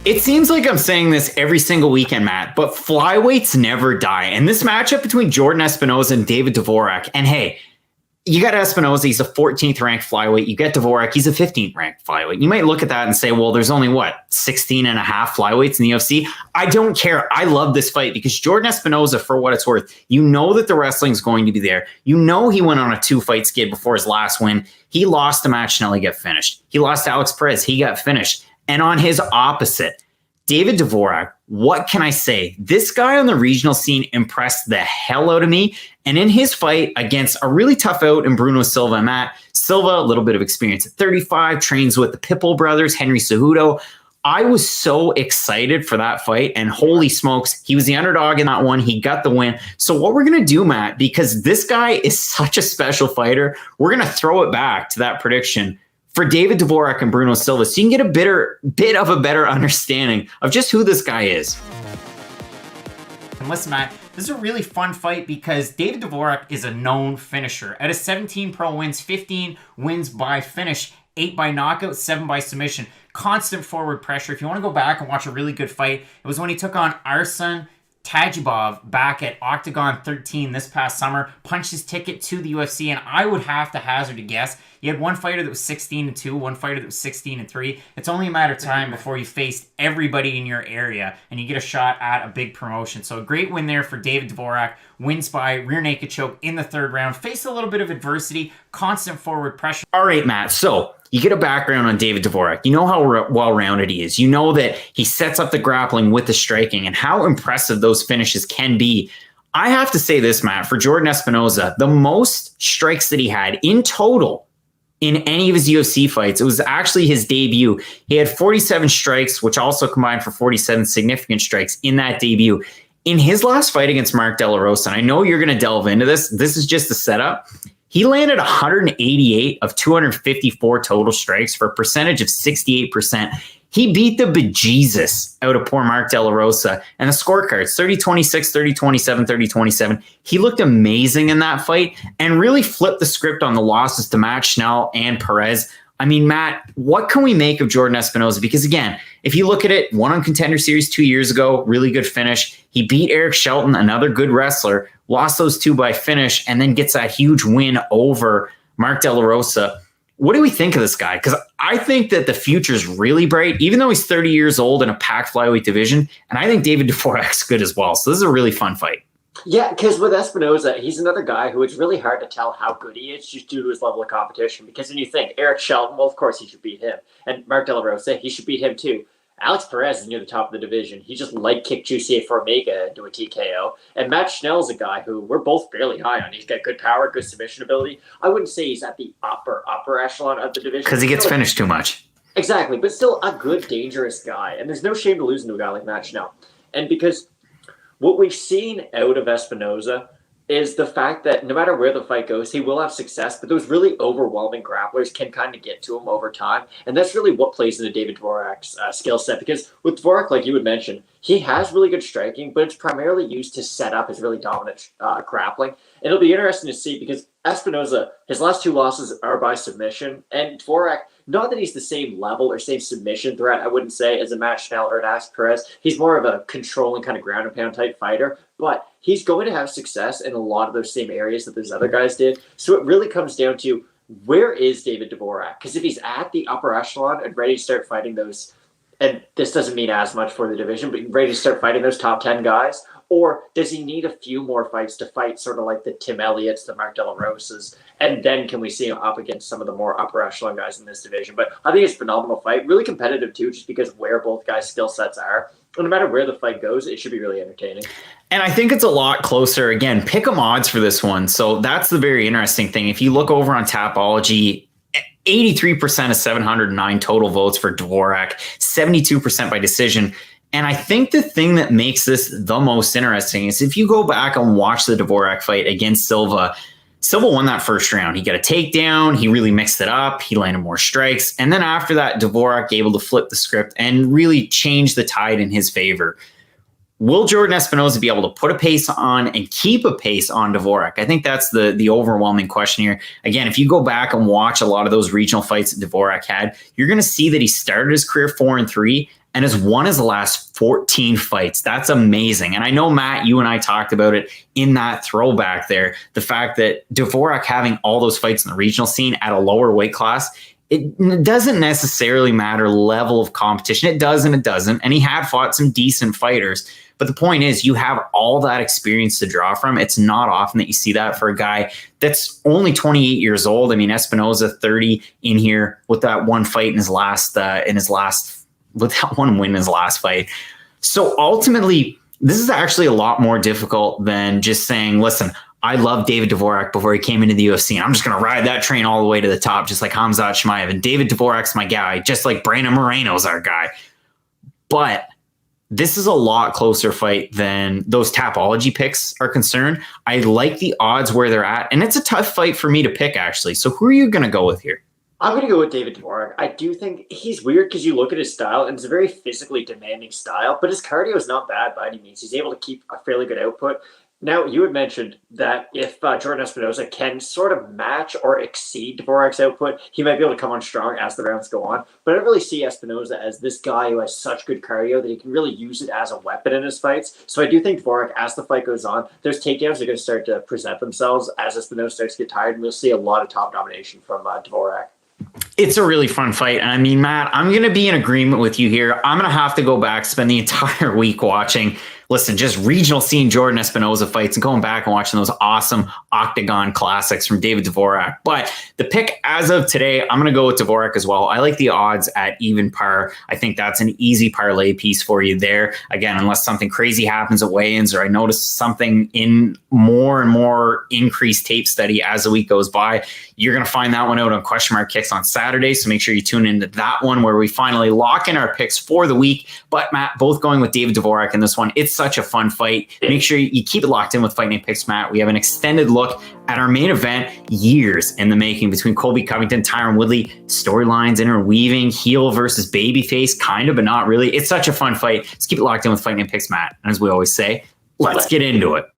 It seems like I'm saying this every single weekend, Matt, but flyweights never die. And this matchup between Jordan Espinosa and David Dvorak, and hey, you got Espinosa, he's a 14th ranked flyweight. You get Dvorak, he's a 15th ranked flyweight. You might look at that and say, well, there's only 16 and a half flyweights in the UFC. I don't care. I love this fight because Jordan Espinosa, for what it's worth, you know that the wrestling's going to be there. You know he went on a 2-fight skid before his last win. He lost to Matt Schnell, he got finished. He lost to Alex Perez, he got finished. And on his opposite, David Dvorak, what can I say? This guy on the regional scene impressed the hell out of me. And in his fight against a really tough out in Bruno Silva and Matt Silva, a little bit of experience at 35, trains with the Pitbull brothers, Henry Cejudo. I was so excited for that fight, and holy smokes, he was the underdog in that one. He got the win. So what we're going to do, Matt, because this guy is such a special fighter, we're going to throw it back to that prediction for David Dvorak and Bruno Silva, so you can get a bit of a better understanding of just who this guy is. And listen, Matt, this is a really fun fight because David Dvorak is a known finisher. Out of 17 pro wins, 15 wins by finish, 8 by knockout, 7 by submission. Constant forward pressure. If you want to go back and watch a really good fight, it was when he took on Arsen Tajibov back at Octagon 13 this past summer, punched his ticket to the UFC, and I would have to hazard a guess. You had one fighter that was 16-2, one fighter that was 16-3. It's only a matter of time before you faced everybody in your area and you get a shot at a big promotion. So a great win there for David Dvorak. Wins by rear naked choke in the third round. Faced a little bit of adversity, constant forward pressure. All right, Matt. So you get a background on David Dvorak. You know how well-rounded he is. You know that he sets up the grappling with the striking and how impressive those finishes can be. I have to say this, Matt, for Jordan Espinosa, the most strikes that he had in total in any of his UFC fights, it was actually his debut. He had 47 strikes, which also combined for 47 significant strikes in that debut. In his last fight against Mark De La Rosa, and I know you're going to delve into this, this is just the setup. He landed 188 of 254 total strikes for a percentage of 68%. He beat the bejesus out of poor Mark De La Rosa. And the scorecards, 30-26, 30-27, 30-27. He looked amazing in that fight and really flipped the script on the losses to Matt Schnell and Perez. I mean, Matt, what can we make of Jordan Espinosa? Because again, if you look at it, won on Contender Series 2 years ago, really good finish. He beat Eric Shelton, another good wrestler, lost those 2 by finish, and then gets that huge win over Mark De La Rosa. What do we think of this guy? Because I think that the future is really bright, even though he's 30 years old in a packed flyweight division. And I think David Dvorak's good as well. So this is a really fun fight. Yeah, because with Espinosa, he's another guy who it's really hard to tell how good he is just due to his level of competition. Because when you think Eric Shelton, well, of course he should beat him. And Mark De La Rosa, he should beat him too. Alex Perez is near the top of the division. He just leg kicked Jussier Formiga into a TKO. And Matt Schnell's a guy who we're both fairly high on. He's got good power, good submission ability. I wouldn't say he's at the upper echelon of the division. Because he gets finished too much. Exactly, but still a good, dangerous guy. And there's no shame to losing to a guy like Matt Schnell. And because what we've seen out of Espinosa is the fact that no matter where the fight goes, he will have success, but those really overwhelming grapplers can kind of get to him over time. And that's really what plays into David Dvorak's skill set. Because with Dvorak, like you would mention, he has really good striking, but it's primarily used to set up his really dominant grappling. And it'll be interesting to see because Espinosa, his last 2 losses are by submission. And Dvorak, not that he's the same level or same submission threat, I wouldn't say, as a Matt Schnell or an Alex Perez. He's more of a controlling kind of ground and pound type fighter, but he's going to have success in a lot of those same areas that those other guys did. So it really comes down to where is David Dvorak? Because if he's at the upper echelon and ready to start fighting those, and this doesn't mean as much for the division, but ready to start fighting those top 10 guys, or does he need a few more fights to fight sort of like the Tim Elliott's, the Mark De La Rosas, and then can we see him up against some of the more upper echelon guys in this division? But I think it's a phenomenal fight, really competitive too, just because of where both guys' skill sets are. And no matter where the fight goes, it should be really entertaining. And I think it's a lot closer. Again, pick 'em odds for this one. So that's the very interesting thing. If you look over on Tapology, 83% of 709 total votes for Dvorak, 72% by decision. And I think the thing that makes this the most interesting is if you go back and watch the Dvorak fight against Silva, Silva won that first round. He got a takedown. He really mixed it up. He landed more strikes. And then after that, Dvorak able to flip the script and really change the tide in his favor. Will Jordan Espinosa be able to put a pace on and keep a pace on Dvorak? I think that's the overwhelming question here. Again, if you go back and watch a lot of those regional fights that Dvorak had, you're going to see that he started his career 4-3. and has won his last 14 fights. That's amazing. And I know, Matt, you and I talked about it in that throwback there, the fact that Dvorak having all those fights in the regional scene at a lower weight class, it doesn't necessarily matter level of competition. It does and it doesn't. And he had fought some decent fighters. But the point is, you have all that experience to draw from. It's not often that you see that for a guy that's only 28 years old. I mean, Espinosa 30 in here with that one fight with that one win in his last fight. So ultimately, this is actually a lot more difficult than just saying, listen, I love David Dvorak before he came into the UFC, and I'm just going to ride that train all the way to the top, just like Khamzat Chimaev. And David Dvorak's my guy, just like Brandon Moreno's our guy. But this is a lot closer fight than those Tapology picks are concerned. I like the odds where they're at, and it's a tough fight for me to pick, actually. So who are you going to go with here? I'm going to go with David Dvorak. I do think he's weird because you look at his style, and it's a very physically demanding style, but his cardio is not bad by any means. He's able to keep a fairly good output. Now, you had mentioned that if Jordan Espinosa can sort of match or exceed Dvorak's output, he might be able to come on strong as the rounds go on. But I don't really see Espinosa as this guy who has such good cardio that he can really use it as a weapon in his fights. So I do think Dvorak, as the fight goes on, those takedowns are going to start to present themselves as Espinosa starts to get tired, and we'll see a lot of top domination from Dvorak. It's a really fun fight. And I mean, Matt, I'm going to be in agreement with you here. I'm going to have to go back, spend the entire week watching, just regional scene Jordan Espinosa fights and going back and watching those awesome Octagon classics from David Dvorak. But the pick as of today, I'm going to go with Dvorak as well. I like the odds at even par. I think that's an easy parlay piece for you there. Again, unless something crazy happens at weigh-ins or I notice something in more and more increased tape study as the week goes by, you're going to find that one out on Question Mark Kicks on Saturday. So make sure you tune into that one where we finally lock in our picks for the week. But Matt, both going with David Dvorak in this one. It's such a fun fight. Make sure you keep it locked in with Fight Night Picks, Matt. We have an extended look at our main event, years in the making between Colby Covington, Tyron Woodley, storylines interweaving, heel versus babyface, kind of, but not really. It's such a fun fight. Let's keep it locked in with Fight Night Picks, Matt. And as we always say, let's get into it.